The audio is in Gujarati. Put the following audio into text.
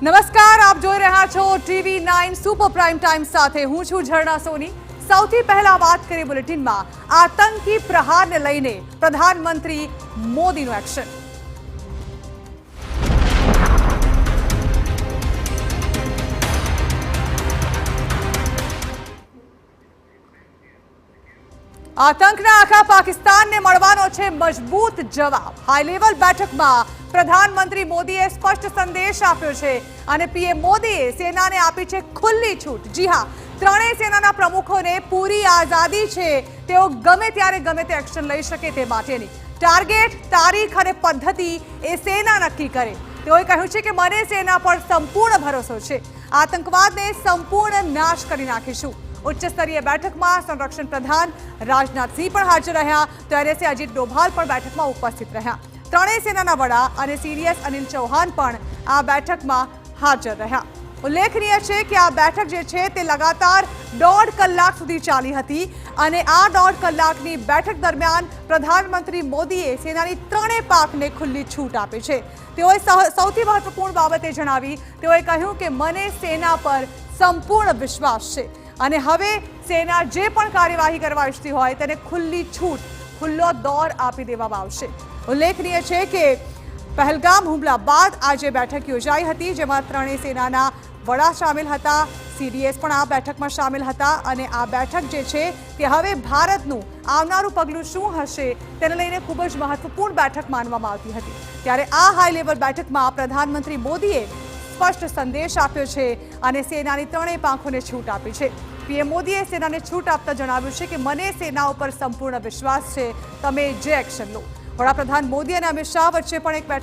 નમસ્કાર, આપ જોઈ રહ્યા છો TV9 સુપર પ્રાઇમ ટાઈમ સાથે હું છું ઝરણા સોની। સૌથી પહેલા વાત કરીએ બુલેટિનમાં આતંકી પ્રહારને લઈને પ્રધાનમંત્રી મોદીનું એક્શન। આતંકના આખા પાકિસ્તાનને મળવાનો છે મજબૂત જવાબ। હાઈ લેવલ બેઠકમાં પ્રધાનમંત્રી મોદીએ સ્પષ્ટ સંદેશ આપ્યો છે અને પીએમ મોદીએ સેનાને આપી છે ખુલ્લી છૂટ। જી હા, ત્રણેય સેનાના પ્રમુખોને પૂરી આઝાદી છે, તેઓ ગમે ત્યારે ગમે તે એક્શન લઈ શકે તે માટેની ટાર્ગેટ, તારીખ અને પદ્ધતિ એ સેના નક્કી કરે। તેઓએ કહ્યું છે કે મને સેના પર સંપૂર્ણ ભરોસો છે, આતંકવાદને સંપૂર્ણ નાશ કરી નાખીશું। ઉચ્ચ સ્તરીય બેઠકમાં સંરક્ષણ પ્રધાન રાજનાથ સિંહ પણ હાજર રહ્યા, તો એનએસએ અજીત ડોભાલ પણ બેઠકમાં ઉપસ્થિત રહ્યા। ત્રણેય સેનાના વડા અને સીડીએસ અનિલ ચૌહાણ પણ આ બેઠકમાં હાજર રહ્યા। ઉલ્લેખનીય છે કે આ બેઠક જે છે તે લગાતાર 1.5 કલાક સુધી ચાલી હતી અને આ 1.5 કલાકની બેઠક દરમિયાન પ્રધાનમંત્રી મોદીએ સેનાની ત્રણેય પાંખને ખુલ્લી છૂટ આપી છે। તેઓએ સૌથી મહત્વપૂર્ણ બાબતે જણાવી, તેઓએ કહ્યું કે મને સેના પર સંપૂર્ણ વિશ્વાસ છે અને હવે સેના જે પણ કાર્યવાહી કરવા ઈચ્છતી હોય તેને ખુલ્લી છૂટ, ખુલ્લો દોર આપી દેવામાં આવશે। ઉલ્લેખનીય છે કે પહેલગામ હુમલા બાદ આજે બેઠક યોજાઈ હતી, જેમાં ત્રણેય સેનાના વડા સામેલ હતા, સીડીએસ પણ આ બેઠકમાં સામેલ હતા અને આ બેઠક જે છે તે હવે ભારતનું આવનારું પગલું શું હશે તેને લઈને ખૂબ જ મહત્વપૂર્ણ બેઠક માનવામાં આવતી હતી। ત્યારે આ હાઈ લેવલ બેઠકમાં પ્રધાનમંત્રી મોદીએ સ્પષ્ટ સંદેશ આપ્યો છે અને સેનાની ત્રણેય પાંખોને છૂટ આપી છે। પીએમ મોદીએ સેનાને છૂટ આપતા જણાવ્યું છે કે મને સેના ઉપર સંપૂર્ણ વિશ્વાસ છે, તમે જે એક્શન લો। વડાપ્રધાન મોદી અને અમિત શાહ વચ્ચે પણ એક બેઠક